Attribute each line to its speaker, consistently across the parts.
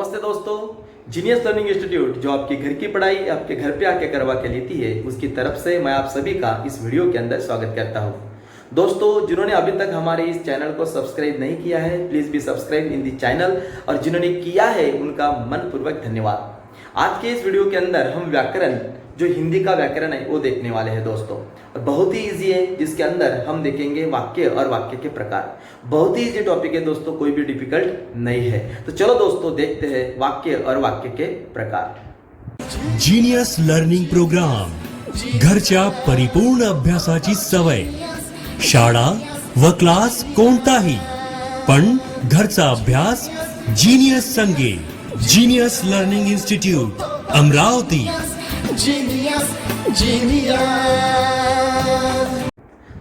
Speaker 1: नमस्ते दोस्तों। Genius learning institute जो आपके घर की पढ़ाई आपके घर पे आके करवा के लेती है, उसकी तरफ से मैं आप सभी का इस वीडियो के अंदर स्वागत करता हूँ। दोस्तों, जिन्होंने अभी तक हमारे इस चैनल को सब्सक्राइब नहीं किया है, please be subscribe in the channel, और जिन्होंने किया है उनका मनपूर्वक धन्यवाद। आज के इस वीडियो के अंदर हम व्याकरण, जो हिंदी का व्याकरण है, वो देखने वाले हैं दोस्तों। और बहुत ही इजी है, जिसके अंदर हम देखेंगे वाक्य और वाक्य के प्रकार। बहुत ही इजी टॉपिक है दोस्तों, कोई भी डिफिकल्ट नहीं है। तो चलो दोस्तों, देखते हैं वाक्य और वाक्य के प्रकार।
Speaker 2: जीनियस लर्निंग प्रोग्राम, घरच्या परिपूर्ण अभ्यासाची सवय। शाळा व क्लास कोणताही, पण घरचा अभ्यास जीनियस संगे। Genius learning institute, Amravati.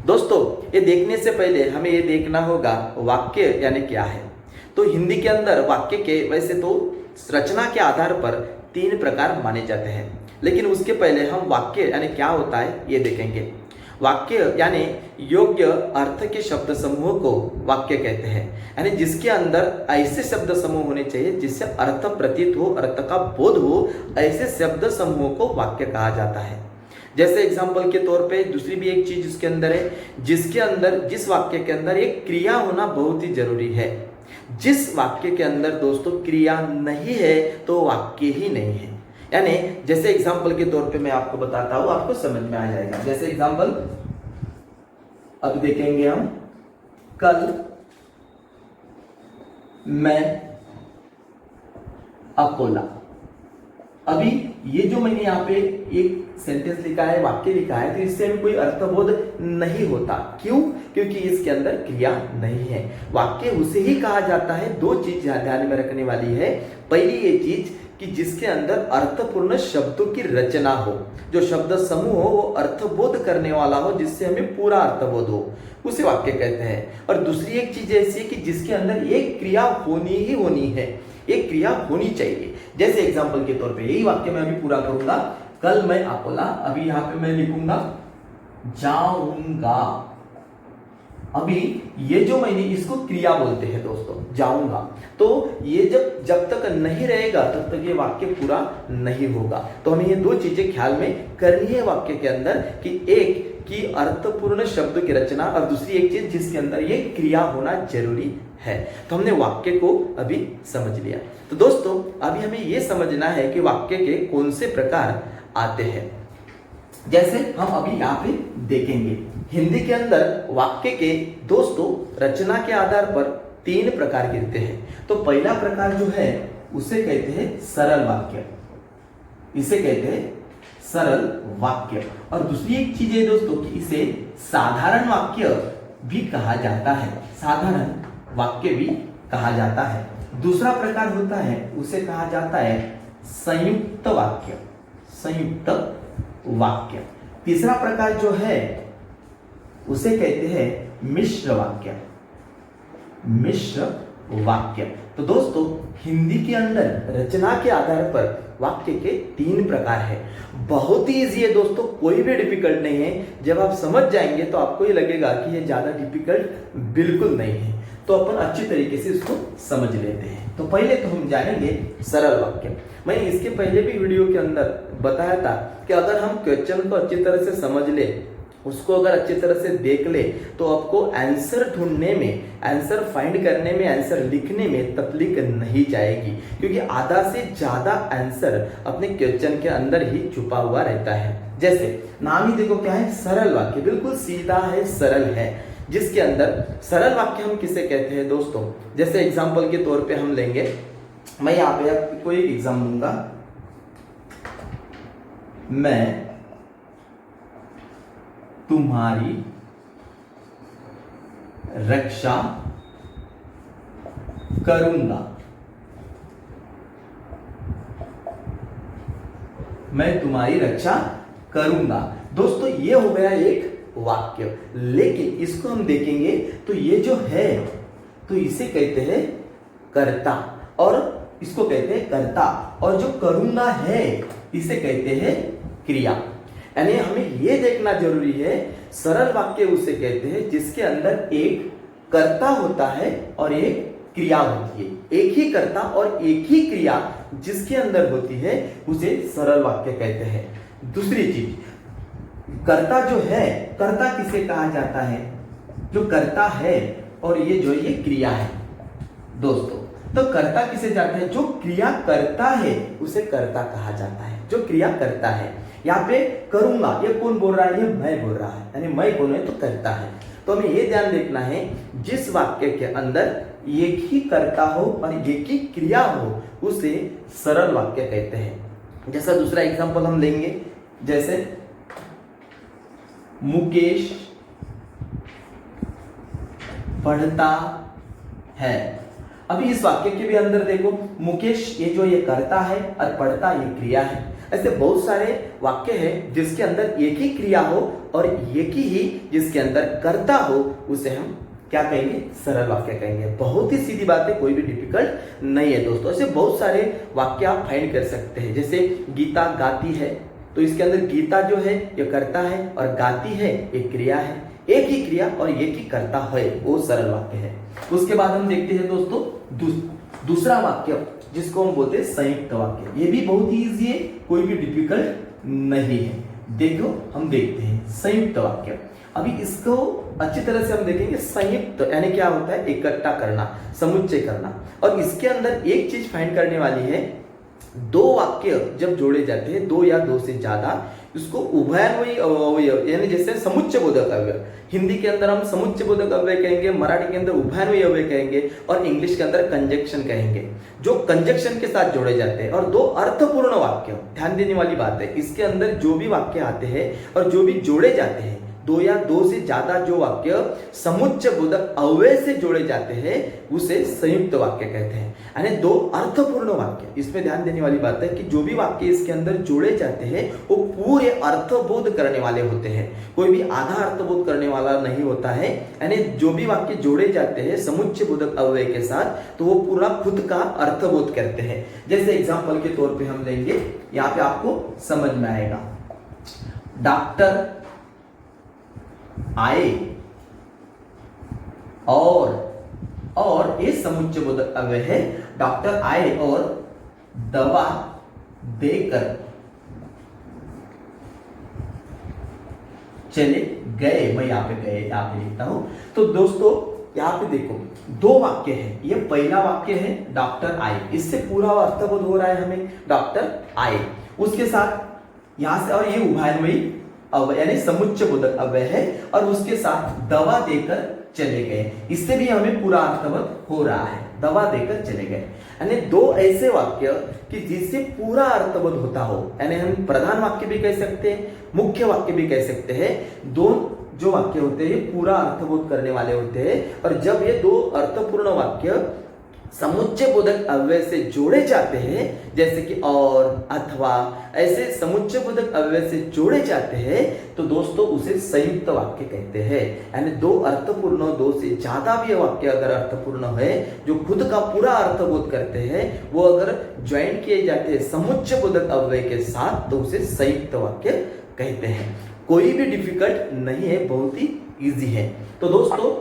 Speaker 1: दोस्तों, ये देखने से पहले हमें ये देखना होगा वाक्य यानी क्या है। तो हिंदी के अंदर वाक्य के वैसे तो रचना के आधार पर 3 प्रकार माने जाते हैं, लेकिन उसके पहले हम वाक्य यानी क्या होता है ये देखेंगे। वाक्य यानी योग्य अर्थ के शब्द समूह को वाक्य कहते हैं, यानी जिसके अंदर ऐसे शब्द समूह होने चाहिए जिससे अर्थ प्रतीत हो, अर्थ का बोध हो, ऐसे शब्द समूह को वाक्य कहा जाता है। जैसे एग्जाम्पल के तौर पे दूसरी भी एक चीज इसके अंदर है, जिसके अंदर, जिस वाक्य के अंदर एक क्रिया होना बहुत ही जरूरी है। जिस वाक्य के अंदर दोस्तों क्रिया नहीं है तो वाक्य ही नहीं है। यानी जैसे एग्जाम्पल के तौर पे मैं आपको बताता हूं, आपको समझ में आ जाएगा। जैसे एग्जाम्पल अब देखेंगे हम, कल मैं अकोला। अभी ये जो मैंने यहाँ पे एक सेंटेंस लिखा है, वाक्य लिखा है, तो इससे हमें कोई अर्थबोध नहीं होता। क्यों? क्योंकि इसके अंदर क्रिया नहीं है। वाक्य उसे ही कहा जाता है। 2 चीज ध्यान में रखने वाली है। पहली ये चीज कि जिसके अंदर अर्थपूर्ण शब्दों की रचना हो, जो शब्द समूह हो वो अर्थबोध करने वाला हो, जिससे हमें पूरा अर्थबोध हो, उसे वाक्य कहते हैं। और दूसरी एक चीज ऐसी है कि जिसके अंदर एक क्रिया होनी ही होनी है, एक क्रिया होनी चाहिए। जैसे एग्जाम्पल के तौर पे यही वाक्य मैं अभी पूरा करूंगा, कल मैं अकोला। अभी यहां पे मैं लिखूंगा जाऊंगा। अभी ये जो मैंने इसको क्रिया बोलते हैं दोस्तों, जाऊंगा। तो ये जब तक नहीं रहेगा तब तक ये वाक्य पूरा नहीं होगा। तो हमें ये 2 चीजें ख्याल में करनी है वाक्य के अंदर, कि एक कि अर्थपूर्ण शब्द की रचना, और दूसरी एक चीज जिसके अंदर ये क्रिया होना जरूरी है। तो हमने वाक्य को अभी समझ लिया। तो दोस्तों, अभी हमें ये समझना है कि वाक्य के कौन से प्रकार आते हैं। जैसे हम अभी यहाँ पे देखेंगे, हिंदी के अंदर वाक्य के दोस्तों रचना के आधार पर 3 प्रकार गिरते हैं। तो पहला प्रकार जो है उसे कहते हैं सरल वाक्य, इसे कहते हैं सरल वाक्य। और दूसरी एक चीज है दोस्तों कि इसे साधारण वाक्य भी कहा जाता है, साधारण वाक्य भी कहा जाता है। दूसरा प्रकार होता है उसे कहा जाता है संयुक्त वाक्य, संयुक्त वाक्य। तीसरा प्रकार जो है उसे कहते हैं मिश्र वाक्य, मिश्र वाक्य। तो दोस्तों, हिंदी के अंदर रचना के आधार पर वाक्य के 3 प्रकार है। बहुत ही इजी है दोस्तों, कोई भी डिफिकल्ट नहीं है। जब आप समझ जाएंगे तो आपको ये लगेगा कि ये ज्यादा डिफिकल्ट बिल्कुल नहीं है। तो अपन अच्छी तरीके से इसको समझ लेते हैं। तो पहले तो हम जानेंगे सरल वाक्य। मैंने इसके पहले भी वीडियो के अंदर बताया था कि अगर हम क्वेश्चन को अच्छी तरह से समझ ले, उसको अगर अच्छी तरह से देख ले, तो आपको आंसर ढूंढने में, आंसर फाइंड करने में, आंसर लिखने में तकलीफ नहीं जाएगी। क्योंकि आधा से ज्यादा आंसर अपने क्वेश्चन के अंदर ही छुपा हुआ रहता है। जैसे नाम ही देखो क्या है, सरल वाक्य, बिल्कुल सीधा है, सरल है। जिसके अंदर सरल वाक्य हम किसे कहते हैं दोस्तों? जैसे एग्जाम्पल के तौर पे हम लेंगे, मैं यहाँ पे आपको एक एग्जाम दूंगा, मैं तुम्हारी रक्षा करूंगा। मैं तुम्हारी रक्षा करूंगा। दोस्तों, ये हो गया एक वाक्य। लेकिन इसको हम देखेंगे तो ये जो है, तो इसे कहते हैं कर्ता, और इसको कहते हैं कर्ता, और जो करूंगा है इसे कहते हैं क्रिया। यानी हमें यह देखना जरूरी है, सरल वाक्य उसे कहते हैं जिसके अंदर एक कर्ता होता है और एक क्रिया होती है, एक ही कर्ता और एक ही क्रिया जिसके अंदर होती है उसे सरल वाक्य कहते हैं। दूसरी चीज, कर्ता जो है, कर्ता किसे कहा जाता है? जो कर्ता है और ये जो ये क्रिया है दोस्तों, तो कर्ता किसे जाता है? जो क्रिया करता है उसे कर्ता कहा जाता है, जो क्रिया करता है। यहाँ पे करूंगा, ये कौन बोल रहा है? ये मैं बोल रहा है, यानी मैं कौन है? तो कर्ता है। तो हमें ये ध्यान देखना है, जिस वाक्य के अंदर एक ही कर्ता हो और एक ही क्रिया हो उसे सरल वाक्य कहते हैं। जैसा दूसरा एग्जांपल हम लेंगे, जैसे मुकेश पढ़ता है। अभी इस वाक्य के भी अंदर देखो, मुकेश ये जो ये करता है और पढ़ता ये क्रिया है। ऐसे बहुत सारे वाक्य हैं जिसके अंदर एक ही क्रिया हो और एक ही जिसके अंदर कर्ता हो उसे हम क्या कहेंगे? सरल वाक्य कहेंगे। बहुत ही सीधी बात है, कोई भी डिफिकल्ट नहीं है दोस्तों। ऐसे बहुत सारे वाक्य आप फाइंड कर सकते हैं। जैसे गीता गाती है, तो इसके अंदर गीता जो है ये कर्ता है और गाती है एक क्रिया है। एक ही क्रिया और एक ही कर्ता है, वो सरल वाक्य है। उसके बाद हम देखते हैं दोस्तों दूसरा वाक्य जिसको हम बोलते हैं संयुक्त वाक्य। ये भी बहुत ही इजी है, कोई भी डिफिकल्ट नहीं है। देखो हम देखते हैं संयुक्त वाक्य। अभी इसको अच्छी तरह से हम देखेंगे। संयुक्त यानी क्या होता है? इकट्ठा करना, समुच्चय करना। और इसके अंदर एक चीज फाइंड करने वाली है, दो वाक्य जब जोड़े जाते हैं, दो या दो से ज्यादा, इसको उभयान्वयी अव्यय यानी जैसे समुच्चय बोधक अव्यय, हिंदी के अंदर हम समुच्चय बोधक अव्यय कहेंगे, मराठी के अंदर उभयान्वयी अव्यय कहेंगे और इंग्लिश के अंदर कंजक्शन कहेंगे, जो कंजक्शन के साथ जोड़े जाते हैं। और दो अर्थपूर्ण वाक्य, ध्यान देने वाली बात है, इसके अंदर जो भी वाक्य आते हैं और जो भी जोड़े जाते हैं, दो या दो से ज्यादा जो वाक्य समुच्चय बोधक अव्यय से जोड़े जाते हैं उसे संयुक्त वाक्य कहते हैं। यानी दो अर्थपूर्ण वाक्य। इसमें ध्यान देने वाली बात है कि जो भी वाक्य इसके अंदर जोड़े जाते हैं वो पूरे अर्थबोध करने वाले होते हैं, कोई भी आधा अर्थबोध करने वाला नहीं होता है। यानी जो भी वाक्य जोड़े जाते हैं समुच्चय बोधक अव्यय के साथ तो वो पूरा खुद का अर्थबोध करते हैं। जैसे एग्जाम्पल के तौर पर हम लेंगे, यहाँ पे आपको समझ में आएगा। डॉक्टर आए और ये समुच्चय बोधक अव्यय है। डॉक्टर आए और दवा देकर चले गए। मैं यहाँ पे लिखता हूं। तो दोस्तों यहाँ पे देखो दो वाक्य है। ये पहला वाक्य है डॉक्टर आए, इससे पूरा अर्थबोध हो रहा है हमें, डॉक्टर आए। उसके साथ यहां से, और ये उभयान्वयी अव्यय यानी समुच्चय बोधक अव्यय है, और उसके साथ दवा देकर चले गए, इससे भी हमें पूरा अर्थबोध हो रहा है, दवा देकर चले गए। यानी दो ऐसे वाक्य कि जिससे पूरा अर्थबोध होता हो, यानी हम प्रधान वाक्य भी कह सकते हैं, मुख्य वाक्य भी कह सकते हैं। दो जो वाक्य होते हैं पूरा अर्थबोध करने वाले होते हैं। और जब ये दो अर्थपूर्ण वाक्य समुच्चय बोधक अव्यय से जोड़े जाते हैं, जैसे कि और, अथवा, ऐसे समुच्चय बोधक अव्यय से जोड़े जाते हैं, तो दोस्तों उसे संयुक्त वाक्य कहते हैं। यानी दो अर्थपूर्ण, दो से ज्यादा भी वाक्य अगर अर्थपूर्ण है, जो खुद का पूरा अर्थबोध करते हैं, वो अगर ज्वाइन किए जाते हैं समुच्चय बोधक अव्यय के साथ, तो उसे संयुक्त वाक्य कहते हैं। कोई भी डिफिकल्ट नहीं है, बहुत ही इजी है। तो दोस्तों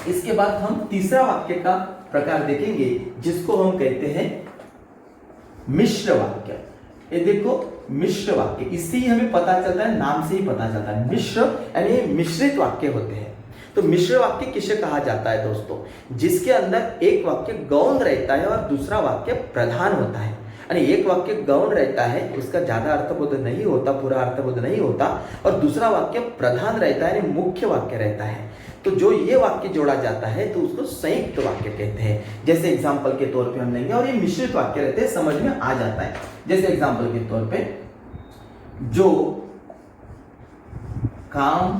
Speaker 1: इसके बाद हम तीसरा वाक्य का प्रकार देखेंगे, जिसको हम कहते हैं मिश्र वाक्य। ये देखो मिश्र वाक्य, इससे ही हमें पता चलता है, नाम से ही पता चलता है, मिश्र यानी मिश्रित वाक्य होते हैं। तो मिश्र वाक्य किसे कहा जाता है दोस्तों? जिसके अंदर एक वाक्य गौण रहता है और दूसरा वाक्य प्रधान होता है। यानी एक वाक्य गौण रहता है, उसका ज्यादा अर्थबोध नहीं होता, पूरा अर्थबोध नहीं होता, और दूसरा वाक्य प्रधान रहता है, यानी मुख्य वाक्य रहता है। तो जो ये वाक्य जोड़ा जाता है तो उसको संयुक्त वाक्य कहते हैं। जैसे एग्जांपल के तौर पे हम लेंगे, और ये मिश्रित वाक्य रहते हैं, समझ में आ जाता है। जैसे एग्जांपल के तौर पे, जो काम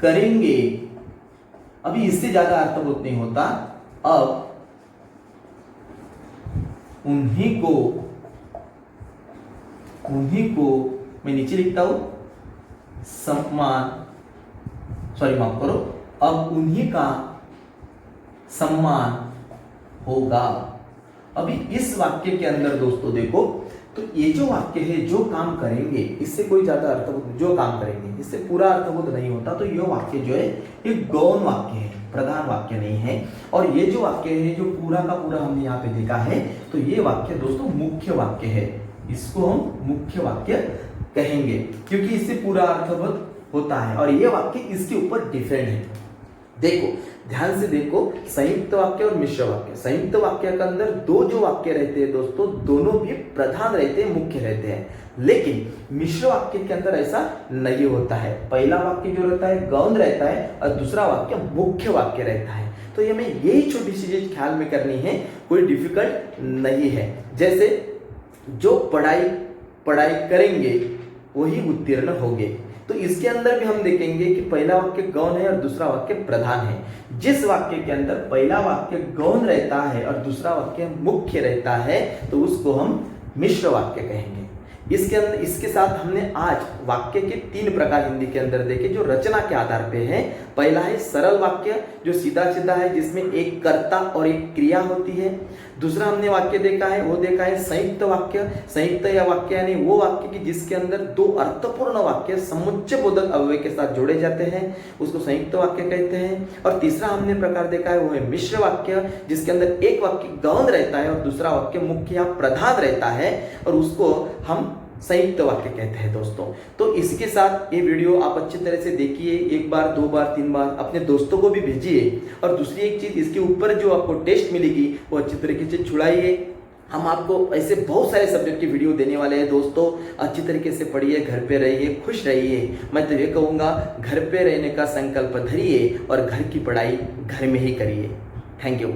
Speaker 1: करेंगे, अभी इससे ज्यादा अर्थबोध नहीं होता, अब उन्हीं को मैं नीचे लिखता हूं, माफ करो, अब उन्हीं का सम्मान होगा। अभी इस वाक्य के अंदर दोस्तों देखो, तो ये जो वाक्य है, जो काम करेंगे, इससे कोई ज्यादा अर्थबोध, जो काम करेंगे, इससे पूरा अर्थबोध नहीं होता। तो ये वाक्य जो है ये गौण वाक्य है। प्रधान वाक्य नहीं है। और ये जो वाक्य है, जो पूरा का पूरा हमने यहाँ पे देखा है, तो ये वाक्य दोस्तों मुख्य वाक्य है। इसको हम मुख्य वाक्य कहेंगे क्योंकि इससे पूरा अर्थबोध होता है और ये वाक्य इसके ऊपर डिपेंड है। देखो ध्यान से देखो, संयुक्त वाक्य और मिश्र वाक्य। संयुक्त वाक्य के अंदर दो जो वाक्य रहते हैं दोस्तों, दोनों भी प्रधान रहते हैं, मुख्य रहते हैं। लेकिन मिश्र वाक्य के अंदर ऐसा नहीं होता है। पहला वाक्य जो रहता है गौण रहता है और दूसरा वाक्य मुख्य वाक्य रहता है। तो ये हमें यही छोटी सी चीज ख्याल में करनी है, कोई डिफिकल्ट नहीं है। जैसे जो पढ़ाई करेंगे वही उत्तीर्ण होंगे, तो इसके अंदर भी हम देखेंगे कि पहला वाक्य गौण है और दूसरा वाक्य प्रधान है। जिस वाक्य के अंदर पहला वाक्य गौण रहता है और दूसरा वाक्य मुख्य रहता है तो उसको हम मिश्र वाक्य कहेंगे। इसके साथ हमने आज वाक्य के 3 प्रकार हिंदी के अंदर देखे जो रचना के आधार पे है। पहला है सरल वाक्य जो सीधा है, जिसमें एक कर्ता और एक क्रिया होती है। दूसरा हमने वाक्य देखा है संयुक्त वाक्य। संयुक्त या वाक्य यानी वो वाक्य की जिसके अंदर 2 अर्थपूर्ण वाक्य समुच्चय बोधक अव्यय के साथ जोड़े जाते हैं, उसको संयुक्त वाक्य कहते हैं। और तीसरा हमने प्रकार देखा है वो है मिश्र वाक्य, जिसके अंदर एक वाक्य गौण रहता है और दूसरा वाक्य मुख्य या प्रधान रहता है और उसको हम संयुक्त वाक्य कहते हैं दोस्तों। तो इसके साथ ये वीडियो आप अच्छी तरह से देखिए, 1 बार 2 बार 3 बार अपने दोस्तों को भी भेजिए। और दूसरी एक चीज, इसके ऊपर जो आपको टेस्ट मिलेगी वो अच्छी तरीके से छुड़ाइए। हम आपको ऐसे बहुत सारे सब्जेक्ट की वीडियो देने वाले हैं दोस्तों, अच्छी तरीके से पढ़िए, घर पे रहिए, खुश रहिए। मैं तो ये कहूँगा घर पे रहने का संकल्प धरिए और घर की पढ़ाई घर में ही करिए। Thank you.